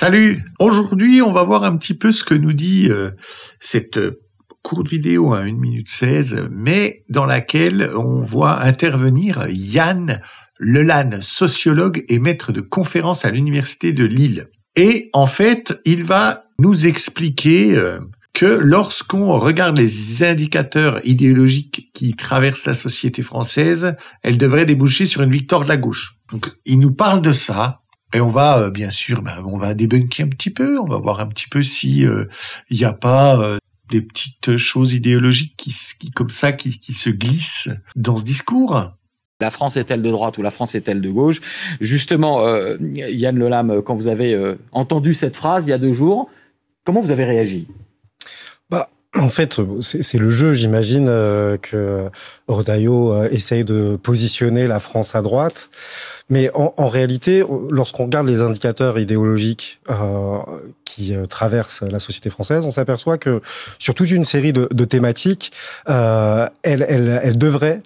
Salut! Aujourd'hui, on va voir un petit peu ce que nous dit cette courte vidéo, 1 minute 16, mais dans laquelle on voit intervenir Yann Lelanne, sociologue et maître de conférences à l'Université de Lille. Et en fait, il va nous expliquer que lorsqu'on regarde les indicateurs idéologiques qui traversent la société française, elle devrait déboucher sur une victoire de la gauche. Donc, il nous parle de ça. Et on va, bien sûr, on va débunker un petit peu, on va voir un petit peu si il n'y a pas des petites choses idéologiques qui se glissent dans ce discours. La France est-elle de droite ou la France est-elle de gauche? Justement, Yann Lelanne, quand vous avez entendu cette phrase il y a 2 jours, comment vous avez réagi? En fait, c'est le jeu, j'imagine, que Retailleau essaye de positionner la France à droite. Mais en réalité, lorsqu'on regarde les indicateurs idéologiques qui traversent la société française, on s'aperçoit que sur toute une série de thématiques, elle devrait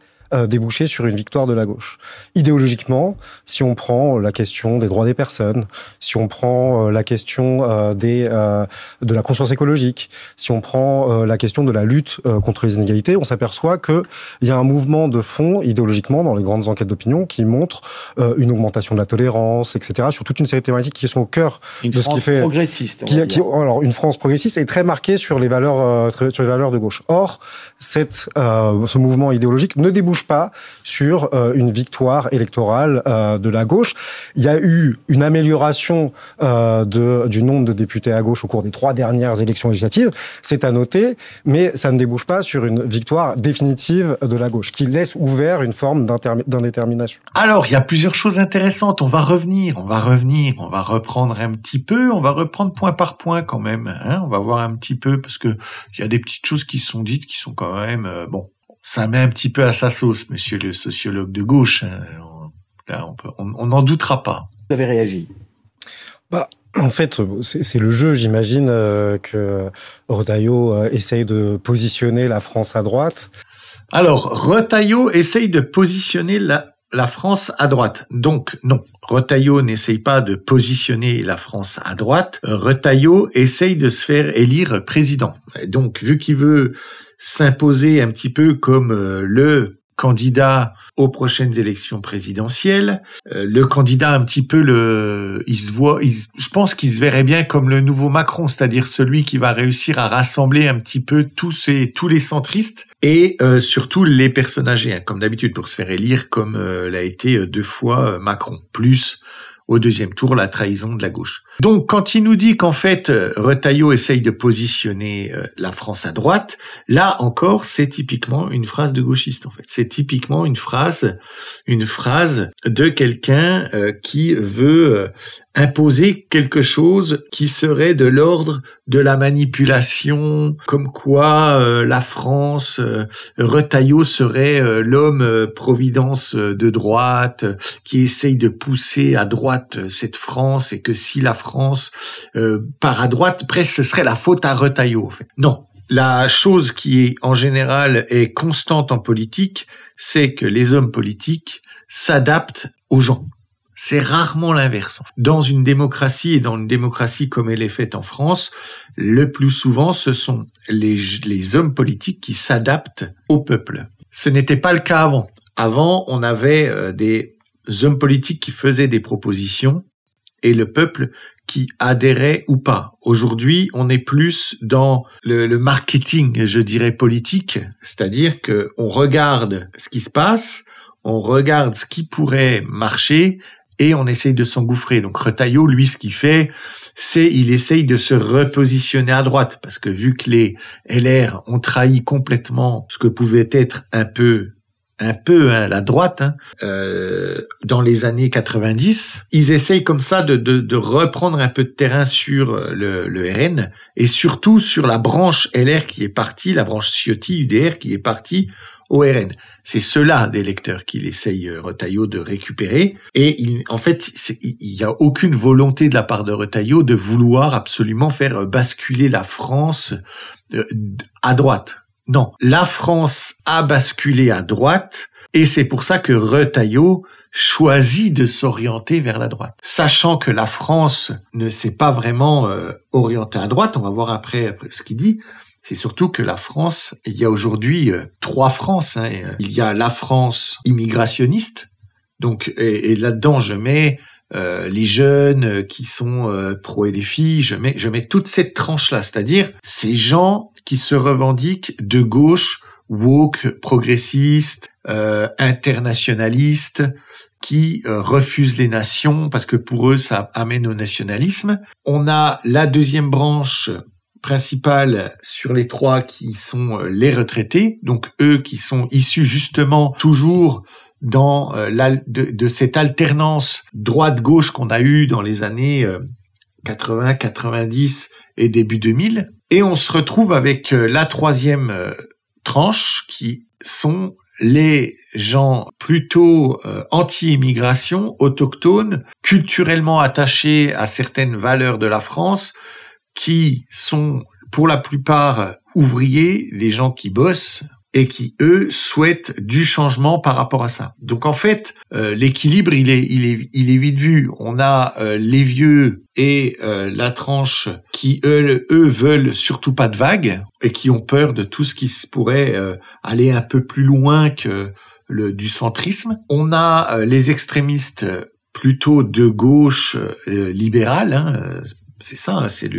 déboucher sur une victoire de la gauche. Idéologiquement, si on prend la question des droits des personnes, si on prend la question de la conscience écologique, si on prend la question de la lutte contre les inégalités, on s'aperçoit qu'il y a un mouvement de fond idéologiquement dans les grandes enquêtes d'opinion qui montre une augmentation de la tolérance, etc., sur toute une série de thématiques qui sont au cœur de ce qui fait... progressiste. Alors, une France progressiste est très marquée sur les valeurs de gauche. Or, ce mouvement idéologique ne débouche pas sur une victoire électorale de la gauche. Il y a eu une amélioration du nombre de députés à gauche au cours des 3 dernières élections législatives, c'est à noter, mais ça ne débouche pas sur une victoire définitive de la gauche, qui laisse ouvert une forme d'indétermination. Alors, il y a plusieurs choses intéressantes. On va reprendre un petit peu, on va reprendre point par point quand même. On va voir un petit peu, parce que il y a des petites choses qui sont dites qui sont quand même... Ça met un petit peu à sa sauce, monsieur le sociologue de gauche. Là, on n'en doutera pas. Vous avez réagi? En fait, c'est le jeu, j'imagine, que Retailleau essaye de positionner la France à droite. Alors, Retailleau essaye de positionner la France à droite. Donc, non. Retailleau n'essaye pas de positionner la France à droite. Retailleau essaye de se faire élire président. Et donc, vu qu'il veut s'imposer un petit peu comme le candidat aux prochaines élections présidentielles, le candidat un petit peu je pense qu'il se verrait bien comme le nouveau Macron, c'est-à-dire celui qui va réussir à rassembler un petit peu tous les centristes et surtout les personnes âgées, comme d'habitude pour se faire élire comme l'a été 2 fois Macron, plus au 2e tour, la trahison de la gauche. Donc, quand il nous dit qu'en fait, Retailleau essaye de positionner la France à droite, là encore, c'est typiquement une phrase de gauchiste, en fait. C'est typiquement une phrase de quelqu'un qui veut imposer quelque chose qui serait de l'ordre de la manipulation, comme quoi la France, Retailleau serait l'homme providence de droite, qui essaye de pousser à droite cette France, et que si la France part à droite, presque ce serait la faute à Retailleau, en fait. Non. La chose qui est en général est constante en politique, c'est que les hommes politiques s'adaptent aux gens. C'est rarement l'inverse. Dans une démocratie, et dans une démocratie comme elle est faite en France, le plus souvent, ce sont les hommes politiques qui s'adaptent au peuple. Ce n'était pas le cas avant. Avant, on avait des hommes politiques qui faisaient des propositions et le peuple qui adhérait ou pas. Aujourd'hui, on est plus dans le marketing, je dirais, politique, c'est-à-dire que on regarde ce qui se passe, on regarde ce qui pourrait marcher et on essaye de s'engouffrer. Donc Retailleau, lui, ce qu'il fait, c'est il essaye de se repositionner à droite, parce que vu que les LR ont trahi complètement ce que pouvait être un peu la droite, dans les années 90, ils essayent comme ça de reprendre un peu de terrain sur le RN, et surtout sur la branche LR qui est partie, la branche Ciotti, UDR, qui est partie au RN. C'est ceux-là, des électeurs, qu'il essaye Retailleau de récupérer, et en fait, il y a aucune volonté de la part de Retailleau de vouloir absolument faire basculer la France à droite. Non, la France a basculé à droite Et c'est pour ça que Retailleau choisit de s'orienter vers la droite. Sachant que la France ne s'est pas vraiment orientée à droite, on va voir après ce qu'il dit, c'est surtout que la France, il y a aujourd'hui 3 Frances. Il y a la France immigrationniste, donc et là-dedans je mets les jeunes qui sont pro-LFI, je mets toute cette tranche-là, c'est-à-dire ces gens qui se revendiquent de gauche, woke, progressistes, internationalistes, qui refusent les nations parce que pour eux ça amène au nationalisme. On a la deuxième branche principale sur les 3 qui sont les retraités, donc eux qui sont issus justement toujours dans de cette alternance droite-gauche qu'on a eue dans les années 80, 90 et début 2000. Et on se retrouve avec la 3e tranche qui sont les gens plutôt anti-immigration, autochtones, culturellement attachés à certaines valeurs de la France, qui sont pour la plupart ouvriers, les gens qui bossent, et qui, eux, souhaitent du changement par rapport à ça. Donc en fait, l'équilibre, il est vite vu. On a les vieux et la tranche qui, eux, veulent surtout pas de vagues, et qui ont peur de tout ce qui pourrait aller un peu plus loin que du centrisme. On a les extrémistes plutôt de gauche libérale, c'est ça, c'est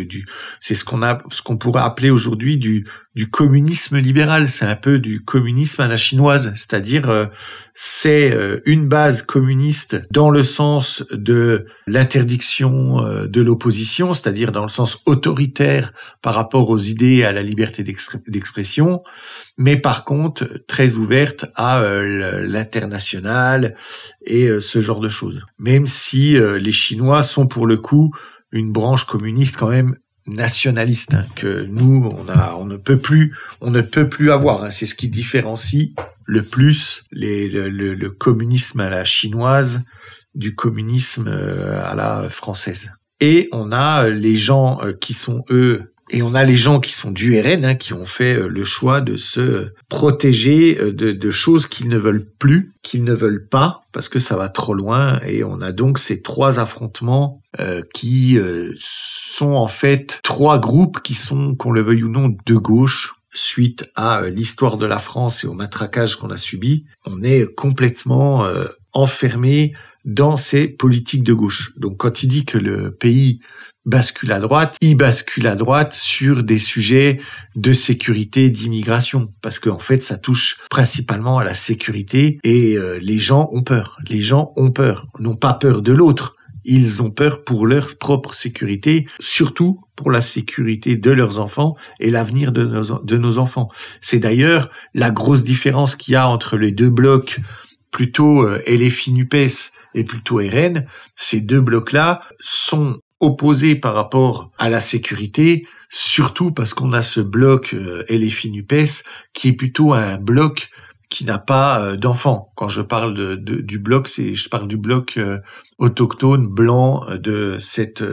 ce qu'on pourrait appeler aujourd'hui du communisme libéral. C'est un peu du communisme à la chinoise, c'est-à-dire c'est une base communiste dans le sens de l'interdiction de l'opposition, c'est-à-dire dans le sens autoritaire par rapport aux idées et à la liberté d'expression, mais par contre très ouverte à l'international et ce genre de choses. Même si les Chinois sont pour le coup une branche communiste quand même nationaliste, que nous on ne peut plus avoir. C'est ce qui différencie le plus le communisme à la chinoise du communisme à la française. Et on a les gens qui sont et on a les gens qui sont du RN, qui ont fait le choix de se protéger de choses qu'ils ne veulent plus, qu'ils ne veulent pas, parce que ça va trop loin. Et on a donc ces 3 affrontements qui sont en fait 3 groupes qui sont, qu'on le veuille ou non, de gauche. Suite à l'histoire de la France et au matraquage qu'on a subi, on est complètement enfermé dans ces politiques de gauche. Donc quand il dit que le pays bascule à droite, il bascule à droite sur des sujets de sécurité, d'immigration, parce qu'en fait, ça touche principalement à la sécurité et les gens ont peur. Les gens ont peur, n'ont pas peur de l'autre. Ils ont peur pour leur propre sécurité, surtout pour la sécurité de leurs enfants et l'avenir de nos enfants. C'est d'ailleurs la grosse différence qu'il y a entre les 2 blocs, plutôt LFI-NUPES et plutôt RN. Ces 2 blocs-là sont opposés par rapport à la sécurité, surtout parce qu'on a ce bloc LFI-NUPES qui est plutôt un bloc qui n'a pas d'enfants. Quand je parle du bloc, je parle du bloc autochtone blanc de cette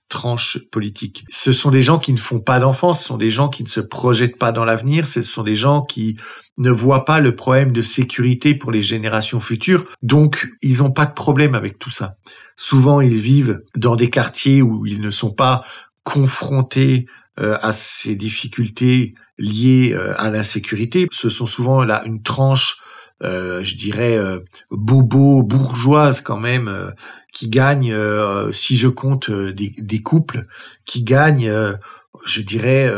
tranche politique. Ce sont des gens qui ne font pas d'enfants, ce sont des gens qui ne se projettent pas dans l'avenir, ce sont des gens qui ne voient pas le problème de sécurité pour les générations futures, donc ils n'ont pas de problème avec tout ça. Souvent, ils vivent dans des quartiers où ils ne sont pas confrontés à ces difficultés liées à l'insécurité. Ce sont souvent là une tranche, je dirais, bobo, bourgeoise quand même, qui gagne, si je compte des couples, qui gagnent, je dirais,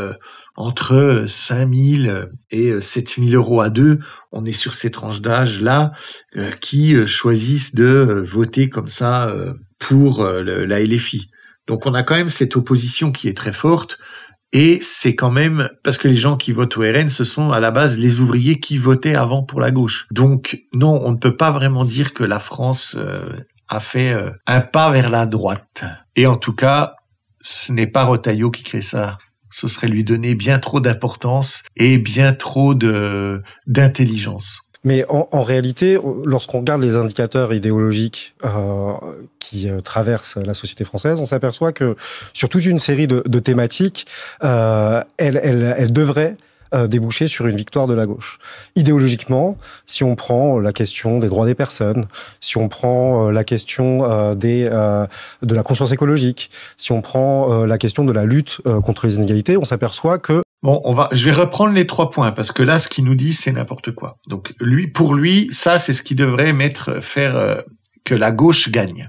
entre 5 000 et 7 000 euros à 2. On est sur ces tranches d'âge-là qui choisissent de voter comme ça pour la LFI. Donc on a quand même cette opposition qui est très forte. Et c'est quand même, parce que les gens qui votent au RN, ce sont à la base les ouvriers qui votaient avant pour la gauche. Donc non, on ne peut pas vraiment dire que la France a fait un pas vers la droite. Et en tout cas, ce n'est pas Retailleau qui crée ça. Ce serait lui donner bien trop d'importance et bien trop d'intelligence. Mais en réalité, lorsqu'on regarde les indicateurs idéologiques qui traversent la société française, on s'aperçoit que sur toute une série de thématiques, elle devrait déboucher sur une victoire de la gauche. Idéologiquement, si on prend la question des droits des personnes, si on prend la question de la conscience écologique, si on prend la question de la lutte contre les inégalités, on s'aperçoit que Bon, je vais reprendre les 3 points parce que là, ce qu'il nous dit, c'est n'importe quoi. Donc, pour lui, ça, c'est ce qui devrait faire que la gauche gagne.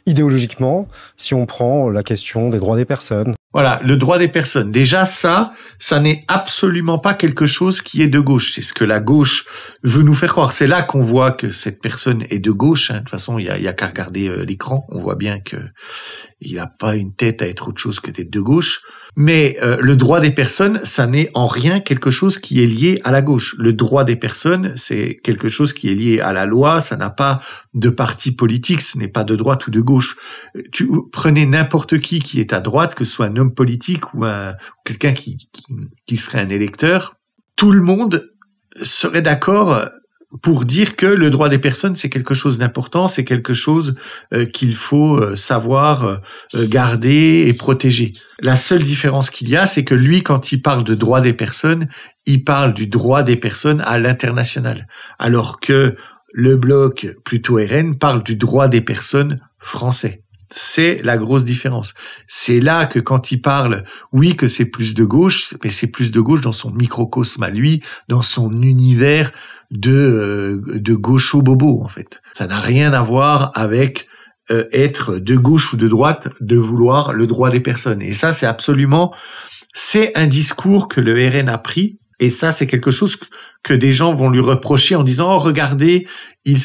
Idéologiquement, si on prend la question des droits des personnes. Voilà, le droit des personnes. Déjà, ça n'est absolument pas quelque chose qui est de gauche. C'est ce que la gauche veut nous faire croire. C'est là qu'on voit que cette personne est de gauche. De toute façon, il y a qu'à regarder l'écran. On voit bien que il n'a pas une tête à être autre chose que d'être de gauche. Mais le droit des personnes, ça n'est en rien quelque chose qui est lié à la gauche. Le droit des personnes, c'est quelque chose qui est lié à la loi. Ça n'a pas de parti politique. Ce n'est pas de droite ou de gauche. Prenez n'importe qui est à droite, que ce soit un homme politique ou quelqu'un qui serait un électeur. Tout le monde serait d'accord pour dire que le droit des personnes, c'est quelque chose d'important, c'est quelque chose qu'il faut savoir garder et protéger. La seule différence qu'il y a, c'est que lui, quand il parle de droit des personnes, il parle du droit des personnes à l'international. Alors que le bloc, plutôt RN, parle du droit des personnes français. C'est la grosse différence. C'est là que quand il parle, oui, que c'est plus de gauche, mais c'est plus de gauche dans son microcosme à lui, dans son univers de gaucho-bobo, en fait. Ça n'a rien à voir avec être de gauche ou de droite, de vouloir le droit des personnes. Et ça, c'est un discours que le RN a pris. Et ça, c'est quelque chose que des gens vont lui reprocher en disant « Oh, regardez, il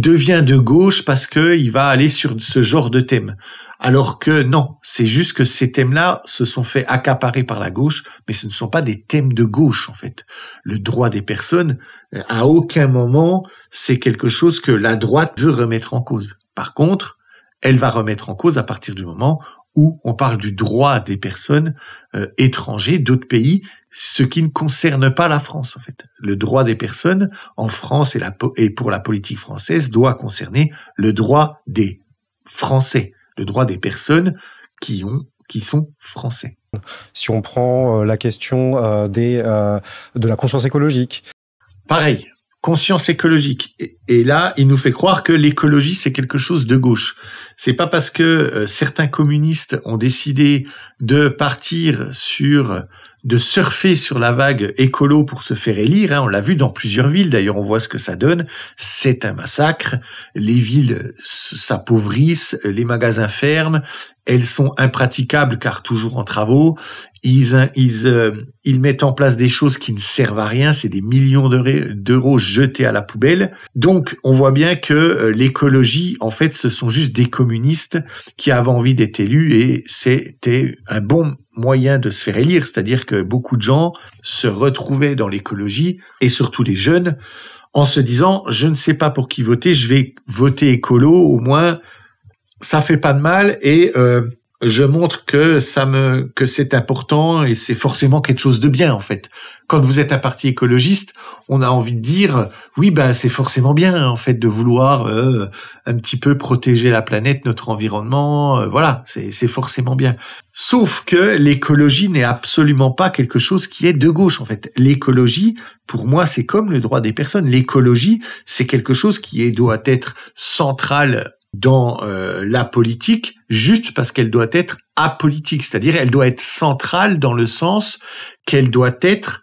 devient de gauche parce que il va aller sur ce genre de thème. » Alors que non, c'est juste que ces thèmes-là se sont fait accaparer par la gauche, mais ce ne sont pas des thèmes de gauche, en fait. Le droit des personnes, à aucun moment, c'est quelque chose que la droite veut remettre en cause. Par contre, elle va remettre en cause à partir du moment où on parle du droit des personnes étrangers d'autres pays, ce qui ne concerne pas la France, en fait. Le droit des personnes en France et pour la politique française doit concerner le droit des Français, le droit des personnes qui sont français. Si on prend la question de la conscience écologique. Pareil. Conscience écologique. Et là, il nous fait croire que l'écologie, c'est quelque chose de gauche. C'est pas parce que certains communistes ont décidé de surfer sur la vague écolo pour se faire élire. On l'a vu dans plusieurs villes. D'ailleurs, on voit ce que ça donne. C'est un massacre. Les villes s'appauvrissent, les magasins ferment. Elles sont impraticables car toujours en travaux. Ils mettent en place des choses qui ne servent à rien. C'est des millions d'euros jetés à la poubelle. Donc, on voit bien que l'écologie, en fait, ce sont juste des communistes qui avaient envie d'être élus et c'était un bon moyen de se faire élire. C'est-à-dire que beaucoup de gens se retrouvaient dans l'écologie et surtout les jeunes en se disant « Je ne sais pas pour qui voter, je vais voter écolo, au moins ça fait pas de mal et je montre que c'est important et c'est forcément quelque chose de bien en fait. Quand vous êtes un parti écologiste, on a envie de dire oui c'est forcément bien en fait de vouloir un petit peu protéger la planète, notre environnement, voilà, c'est forcément bien. Sauf que l'écologie n'est absolument pas quelque chose qui est de gauche en fait. L'écologie, pour moi, c'est comme le droit des personnes. L'écologie, c'est quelque chose qui doit être central dans la politique, juste parce qu'elle doit être apolitique, c'est-à-dire elle doit être centrale dans le sens qu'elle doit être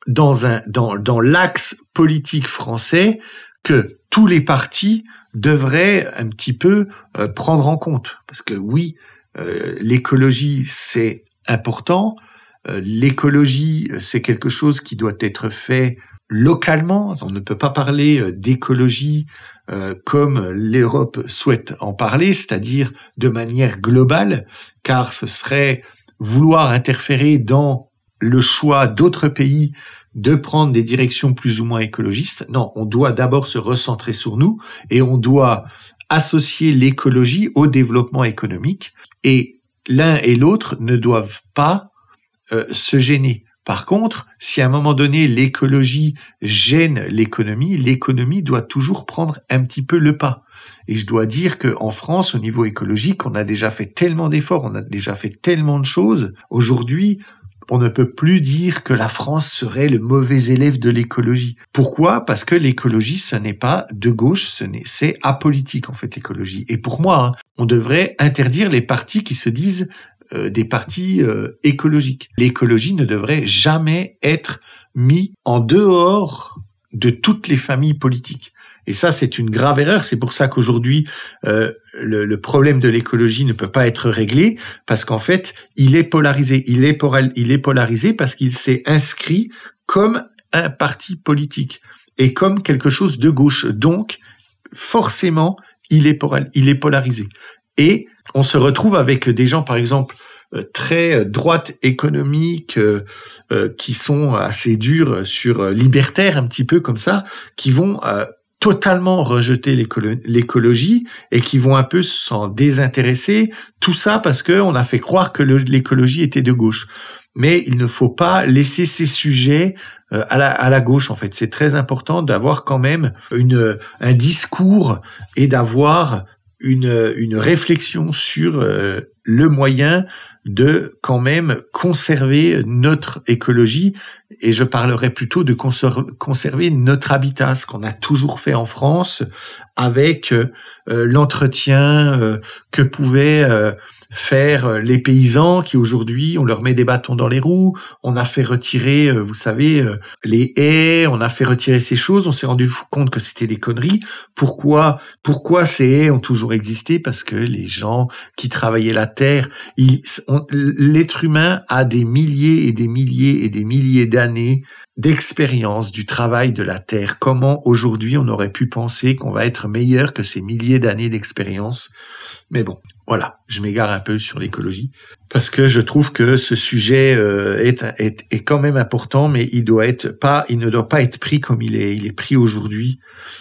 dans l'axe politique français que tous les partis devraient un petit peu prendre en compte. Parce que oui, l'écologie c'est important, l'écologie c'est quelque chose qui doit être fait localement. On ne peut pas parler d'écologie comme l'Europe souhaite en parler, c'est-à-dire de manière globale, car ce serait vouloir interférer dans le choix d'autres pays de prendre des directions plus ou moins écologistes. Non, on doit d'abord se recentrer sur nous et on doit associer l'écologie au développement économique et l'un et l'autre ne doivent pas se gêner. Par contre, si à un moment donné l'écologie gêne l'économie doit toujours prendre un petit peu le pas. Et je dois dire qu'en France, au niveau écologique, on a déjà fait tellement d'efforts, on a déjà fait tellement de choses. Aujourd'hui, On ne peut plus dire que la France serait le mauvais élève de l'écologie. Pourquoi ? Parce que l'écologie, ce n'est pas de gauche, c'est apolitique en fait, l'écologie. Et pour moi, on devrait interdire les partis qui se disent des partis écologiques. L'écologie ne devrait jamais être mis en dehors de toutes les familles politiques. Et ça, c'est une grave erreur. C'est pour ça qu'aujourd'hui, le problème de l'écologie ne peut pas être réglé, parce qu'en fait, il est polarisé. Il est polarisé parce qu'il s'est inscrit comme un parti politique et comme quelque chose de gauche. Donc, forcément, il est polarisé. Et on se retrouve avec des gens, par exemple, très droite économique, qui sont assez durs sur libertaires, un petit peu comme ça, qui vont totalement rejeter l'écologie et qui vont un peu s'en désintéresser. Tout ça parce que on a fait croire que l'écologie était de gauche. Mais il ne faut pas laisser ces sujets à la gauche, en fait. C'est très important d'avoir quand même un discours et d'avoir une réflexion sur le moyen de quand même conserver notre écologie, et je parlerai plutôt de conserver notre habitat, ce qu'on a toujours fait en France avec l'entretien que pouvaient faire les paysans qui aujourd'hui, on leur met des bâtons dans les roues, on a fait retirer, vous savez, les haies, on a fait retirer ces choses, on s'est rendu compte que c'était des conneries. Pourquoi ces haies ont toujours existé ? Parce que les gens qui travaillaient la terre, l'être humain a des milliers et des milliers et des milliers d'années d'expérience du travail de la terre. Comment aujourd'hui on aurait pu penser qu'on va être meilleur que ces milliers d'années d'expérience ? Mais bon, voilà, je m'égare un peu sur l'écologie parce que je trouve que ce sujet est quand même important, mais il ne doit pas être pris comme il est pris aujourd'hui.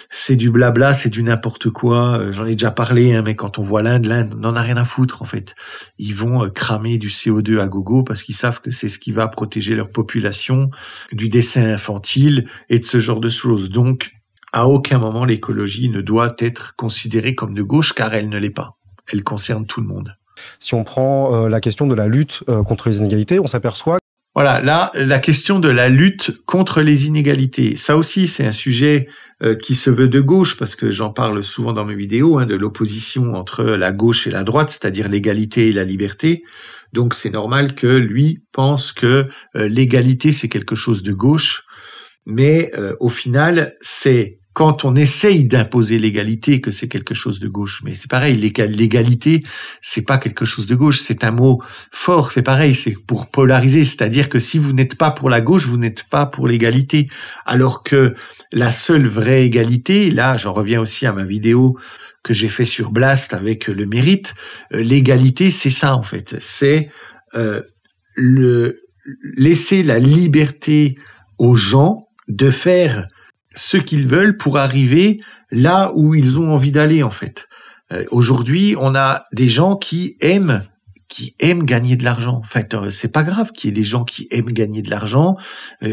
C'est du blabla, c'est du n'importe quoi. J'en ai déjà parlé, mais quand on voit l'Inde n'en a rien à foutre en fait. Ils vont cramer du CO2 à gogo parce qu'ils savent que c'est ce qui va protéger leur population du dessin infantile et de ce genre de choses. Donc, à aucun moment l'écologie ne doit être considérée comme de gauche, car elle ne l'est pas. Elle concerne tout le monde. Si on prend la question de la lutte contre les inégalités, on s'aperçoit... Voilà, là, la question de la lutte contre les inégalités, ça aussi, c'est un sujet qui se veut de gauche, parce que j'en parle souvent dans mes vidéos, de l'opposition entre la gauche et la droite, c'est-à-dire l'égalité et la liberté. Donc, c'est normal que lui pense que l'égalité, c'est quelque chose de gauche, mais au final, c'est quand on essaye d'imposer l'égalité que c'est quelque chose de gauche. Mais c'est pareil, l'égalité, c'est pas quelque chose de gauche, c'est un mot fort, c'est pareil, c'est pour polariser, c'est-à-dire que si vous n'êtes pas pour la gauche, vous n'êtes pas pour l'égalité. Alors que la seule vraie égalité, là, j'en reviens aussi à ma vidéo que j'ai fait sur Blast avec le mérite, l'égalité, c'est ça en fait, c'est laisser la liberté aux gens de faire ce qu'ils veulent pour arriver là où ils ont envie d'aller en fait. Aujourd'hui, on a des gens qui aiment gagner de l'argent. En fait, c'est pas grave qu'il y ait des gens qui aiment gagner de l'argent.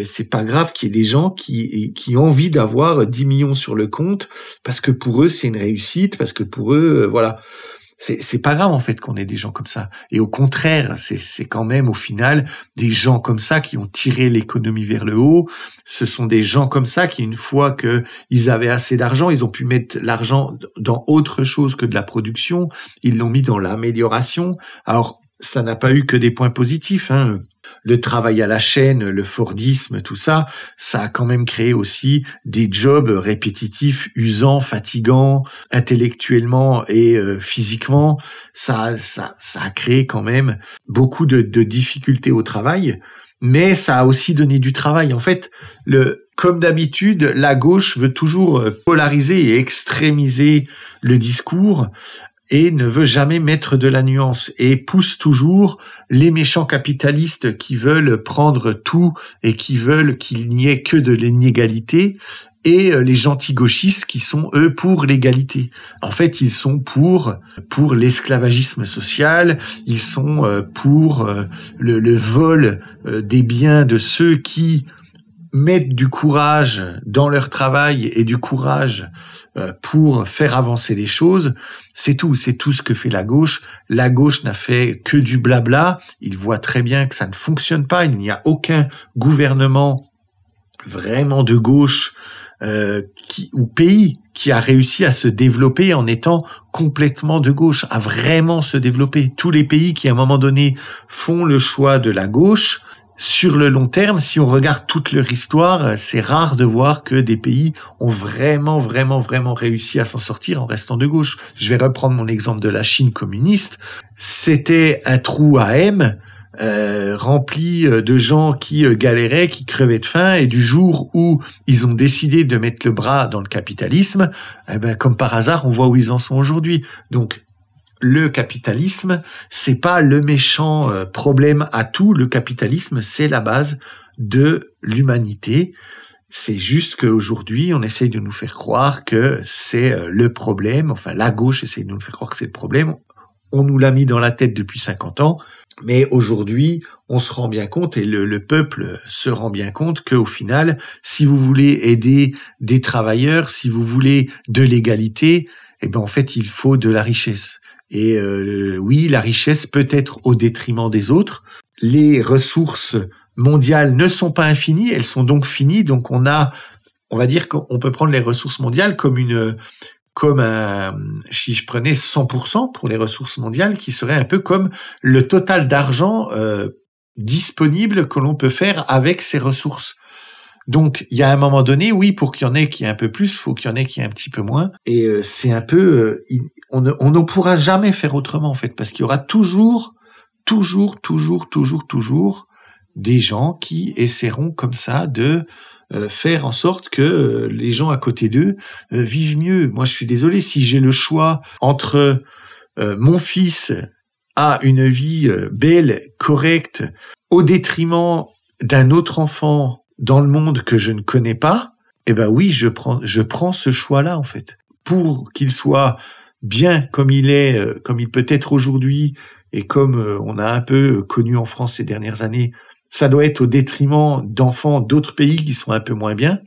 C'est pas grave qu'il y ait des gens qui ont envie d'avoir 10 millions sur le compte parce que pour eux c'est une réussite, parce que pour eux, voilà. C'est pas grave en fait qu'on ait des gens comme ça. Et au contraire, c'est quand même au final des gens comme ça qui ont tiré l'économie vers le haut. Ce sont des gens comme ça qui, une fois que ils avaient assez d'argent, ils ont pu mettre l'argent dans autre chose que de la production. Ils l'ont mis dans l'amélioration. Alors, ça n'a pas eu que des points positifs, Le travail à la chaîne, le Fordisme, tout ça, ça a quand même créé aussi des jobs répétitifs, usants, fatigants, intellectuellement et physiquement. Ça a créé quand même beaucoup de difficultés au travail, mais ça a aussi donné du travail. En fait, comme d'habitude, la gauche veut toujours polariser et extrémiser le discours et ne veut jamais mettre de la nuance et pousse toujours les méchants capitalistes qui veulent prendre tout et qui veulent qu'il n'y ait que de l'inégalité et les gentils gauchistes qui sont eux pour l'égalité. En fait, ils sont pour l'esclavagisme social, ils sont pour le vol des biens de ceux qui mettent du courage dans leur travail et du courage pour faire avancer les choses. C'est tout ce que fait la gauche. La gauche n'a fait que du blabla. Il voit très bien que ça ne fonctionne pas. Il n'y a aucun gouvernement vraiment de gauche ou pays qui a réussi à se développer en étant complètement de gauche, à vraiment se développer. Tous les pays qui, à un moment donné, font le choix de la gauche, sur le long terme, si on regarde toute leur histoire, c'est rare de voir que des pays ont vraiment réussi à s'en sortir en restant de gauche. Je vais reprendre mon exemple de la Chine communiste. C'était un trou à M, rempli de gens qui galéraient, qui crevaient de faim, et du jour où ils ont décidé de mettre le bras dans le capitalisme, comme par hasard, on voit où ils en sont aujourd'hui. Donc, le capitalisme, c'est pas le méchant problème à tout. Le capitalisme, c'est la base de l'humanité. C'est juste qu'aujourd'hui, on essaye de nous faire croire que c'est le problème. Enfin, la gauche essaye de nous faire croire que c'est le problème. On nous l'a mis dans la tête depuis 50 ans. Mais aujourd'hui, on se rend bien compte, et le peuple se rend bien compte qu'au final, si vous voulez aider des travailleurs, si vous voulez de l'égalité, en fait, il faut de la richesse. Et oui, la richesse peut être au détriment des autres. Les ressources mondiales ne sont pas infinies, elles sont donc finies. Donc on va dire qu'on peut prendre les ressources mondiales si je prenais 100% pour les ressources mondiales, qui serait un peu comme le total d'argent disponible que l'on peut faire avec ces ressources. Donc, il y a un moment donné, oui, pour qu'il y en ait qui ait un peu plus, il faut qu'il y en ait qui ait un petit peu moins. Et c'est un peu... on ne pourra jamais faire autrement, en fait, parce qu'il y aura toujours des gens qui essaieront comme ça de faire en sorte que les gens à côté d'eux vivent mieux. Moi, je suis désolé, si j'ai le choix entre mon fils a une vie belle, correcte, au détriment d'un autre enfant dans le monde que je ne connais pas, oui, je prends ce choix-là, en fait. Pour qu'il soit bien comme il est, comme il peut être aujourd'hui, et comme on a un peu connu en France ces dernières années, ça doit être au détriment d'enfants d'autres pays qui sont un peu moins bien.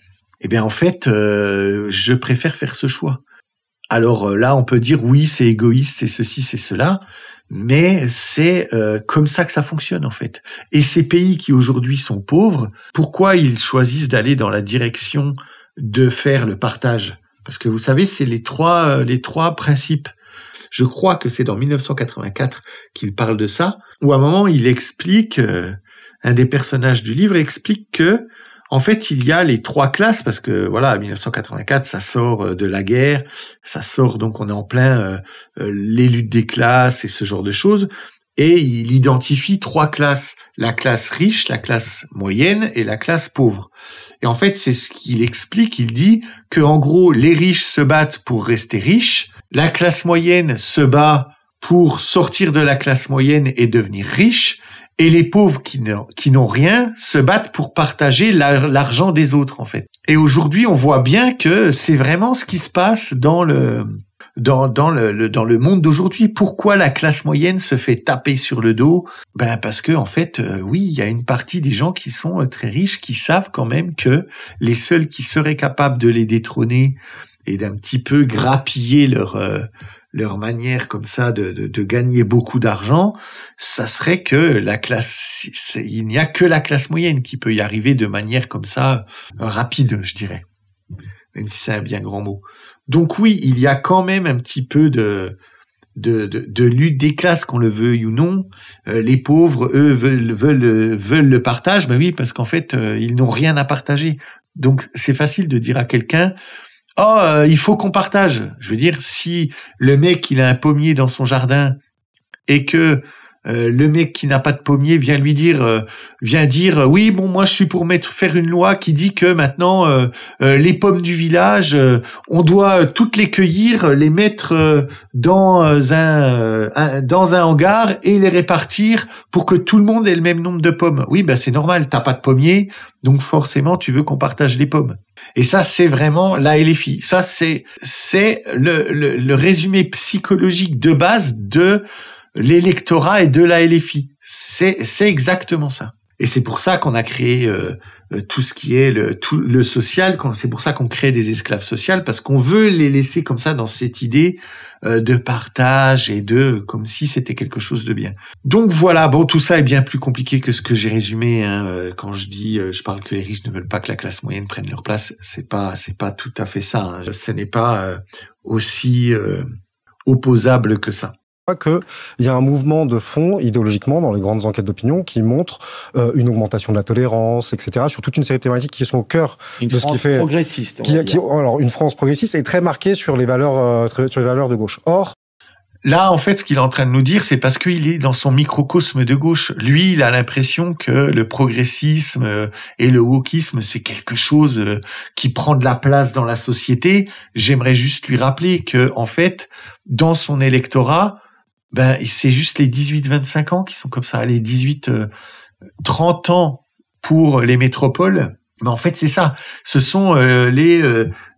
En fait, je préfère faire ce choix. Alors là, on peut dire oui, c'est égoïste, c'est ceci, c'est cela, mais c'est comme ça que ça fonctionne, en fait. Et ces pays qui aujourd'hui sont pauvres, pourquoi ils choisissent d'aller dans la direction de faire le partage? Parce que vous savez, c'est les trois principes. Je crois que c'est dans 1984 qu'il parle de ça, où à un moment il explique, un des personnages du livre explique que en fait, il y a les trois classes, parce que voilà, 1984, ça sort de la guerre, ça sort, donc on est en plein les luttes des classes et ce genre de choses, et il identifie trois classes, la classe riche, la classe moyenne et la classe pauvre. Et en fait, c'est ce qu'il explique, il dit que en gros, les riches se battent pour rester riches, la classe moyenne se bat pour sortir de la classe moyenne et devenir riche, et les pauvres qui n'ont rien se battent pour partager l'argent des autres, en fait. Et aujourd'hui, on voit bien que c'est vraiment ce qui se passe dans le monde d'aujourd'hui. Pourquoi la classe moyenne se fait taper sur le dos? Parce que, en fait, oui, il y a une partie des gens qui sont très riches, qui savent quand même que les seuls qui seraient capables de les détrôner et d'un petit peu grappiller leur manière comme ça de gagner beaucoup d'argent, ça serait que il n'y a que la classe moyenne qui peut y arriver de manière comme ça rapide, je dirais, même si c'est un bien grand mot. Donc oui, il y a quand même un petit peu de lutte des classes, qu'on le veuille ou non. Les pauvres, eux, veulent le partage, oui, parce qu'en fait, ils n'ont rien à partager. Donc c'est facile de dire à quelqu'un: il faut qu'on partage. Je veux dire, si le mec, il a un pommier dans son jardin et que le mec qui n'a pas de pommier vient dire oui, bon, moi je suis pour faire une loi qui dit que maintenant les pommes du village, on doit toutes les cueillir, les mettre dans un hangar et les répartir pour que tout le monde ait le même nombre de pommes. Oui, c'est normal, t'as pas de pommier, donc forcément tu veux qu'on partage les pommes. Et ça, c'est vraiment la LFI. Ça, c'est le résumé psychologique de base de l'électorat et de la LFI. C'est exactement ça. Et c'est pour ça qu'on a créé tout ce qui est le social. C'est pour ça qu'on crée des esclaves sociales, parce qu'on veut les laisser comme ça dans cette idée de partage et comme si c'était quelque chose de bien. Donc voilà, bon, tout ça est bien plus compliqué que ce que j'ai résumé. Quand je parle que les riches ne veulent pas que la classe moyenne prenne leur place. C'est pas tout à fait ça. Ce n'est pas aussi opposable que ça. Il y a un mouvement de fond, idéologiquement, dans les grandes enquêtes d'opinion, qui montre une augmentation de la tolérance, etc., sur toute une série de thématiques qui sont au cœur de ce qui fait... progressiste. Alors, une France progressiste est très marquée sur les valeurs de gauche. Or, là, en fait, ce qu'il est en train de nous dire, c'est parce qu'il est dans son microcosme de gauche. Lui, il a l'impression que le progressisme et le wokisme, c'est quelque chose qui prend de la place dans la société. J'aimerais juste lui rappeler que, en fait, dans son électorat, c'est juste les 18-25 ans qui sont comme ça, les 18-30 ans pour les métropoles. Mais en fait, c'est ça. Ce sont les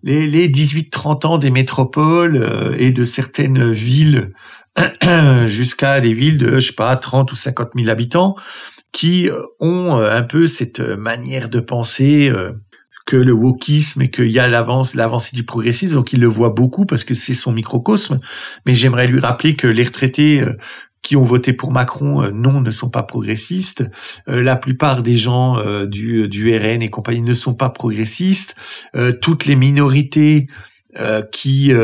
18-30 ans des métropoles et de certaines villes jusqu'à des villes de, 30 ou 50 000 habitants qui ont un peu cette manière de penser que le wokisme et qu'il y a l'avancée du progressisme, donc il le voit beaucoup parce que c'est son microcosme. Mais j'aimerais lui rappeler que les retraités qui ont voté pour Macron, ne sont pas progressistes. La plupart des gens du RN et compagnie ne sont pas progressistes. Toutes les minorités qu'ils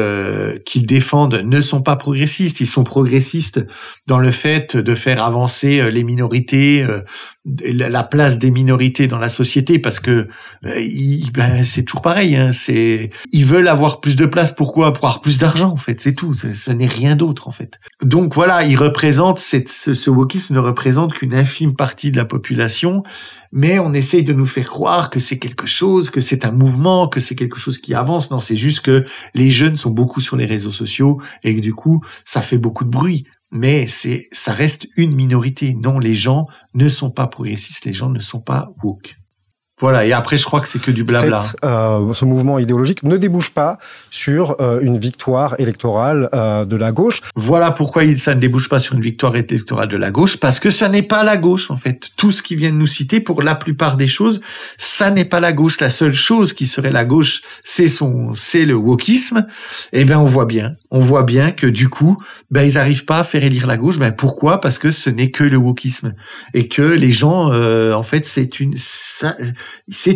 défendent ne sont pas progressistes. Ils sont progressistes dans le fait de faire avancer les minorités, la place des minorités dans la société, parce que c'est toujours pareil. Ils veulent avoir plus de place. Pourquoi? Pour avoir plus d'argent, en fait. C'est tout. Ce n'est rien d'autre, en fait. Donc voilà, ce wokisme ne représente qu'une infime partie de la population. Mais on essaye de nous faire croire que c'est quelque chose, que c'est un mouvement, que c'est quelque chose qui avance. Non, c'est juste que les jeunes sont beaucoup sur les réseaux sociaux et que du coup, ça fait beaucoup de bruit. Mais ça reste une minorité. Non, les gens ne sont pas progressistes, les gens ne sont pas woke. Voilà, et après, je crois que c'est que du blabla. Ce mouvement idéologique ne débouche pas sur une victoire électorale de la gauche. Voilà pourquoi ça ne débouche pas sur une victoire électorale de la gauche, parce que ça n'est pas la gauche, en fait. Tout ce qui vient de nous citer, pour la plupart des choses, ça n'est pas la gauche. La seule chose qui serait la gauche, c'est le wokisme. Eh ben, on voit bien que du coup, ils arrivent pas à faire élire la gauche. Pourquoi? Parce que ce n'est que le wokisme. Et que les gens, en fait, c'est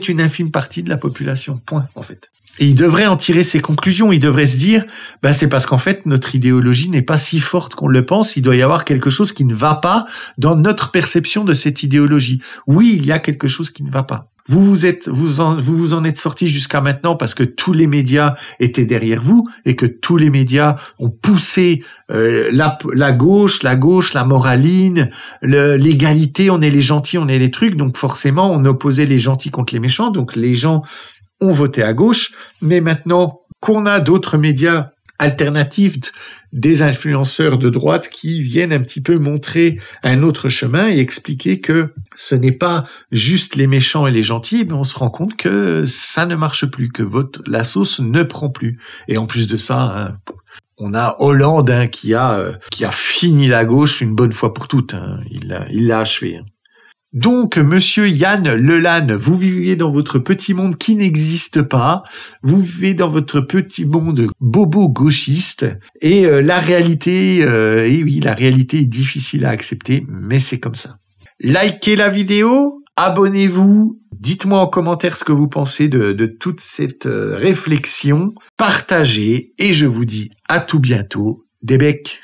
une infime partie de la population, point, en fait. Et il devrait en tirer ses conclusions, il devrait se dire, c'est parce qu'en fait, notre idéologie n'est pas si forte qu'on le pense, il doit y avoir quelque chose qui ne va pas dans notre perception de cette idéologie. Oui, il y a quelque chose qui ne va pas. Vous vous en êtes sortis jusqu'à maintenant parce que tous les médias étaient derrière vous et que tous les médias ont poussé la gauche, la moraline, l'égalité, on est les gentils, on est les trucs, donc forcément on opposait les gentils contre les méchants, donc les gens ont voté à gauche, mais maintenant qu'on a d'autres médias alternatifs, des influenceurs de droite qui viennent un petit peu montrer un autre chemin et expliquer que ce n'est pas juste les méchants et les gentils, mais on se rend compte que ça ne marche plus, que la sauce ne prend plus. Et en plus de ça, on a Hollande qui a fini la gauche une bonne fois pour toutes. Il l'a achevé. Donc, monsieur Yann Lelanne, vous vivez dans votre petit monde qui n'existe pas, vous vivez dans votre petit monde bobo gauchiste, et la réalité est difficile à accepter, mais c'est comme ça. Likez la vidéo, abonnez-vous, dites-moi en commentaire ce que vous pensez de toute cette réflexion, partagez, et je vous dis à tout bientôt, des becs.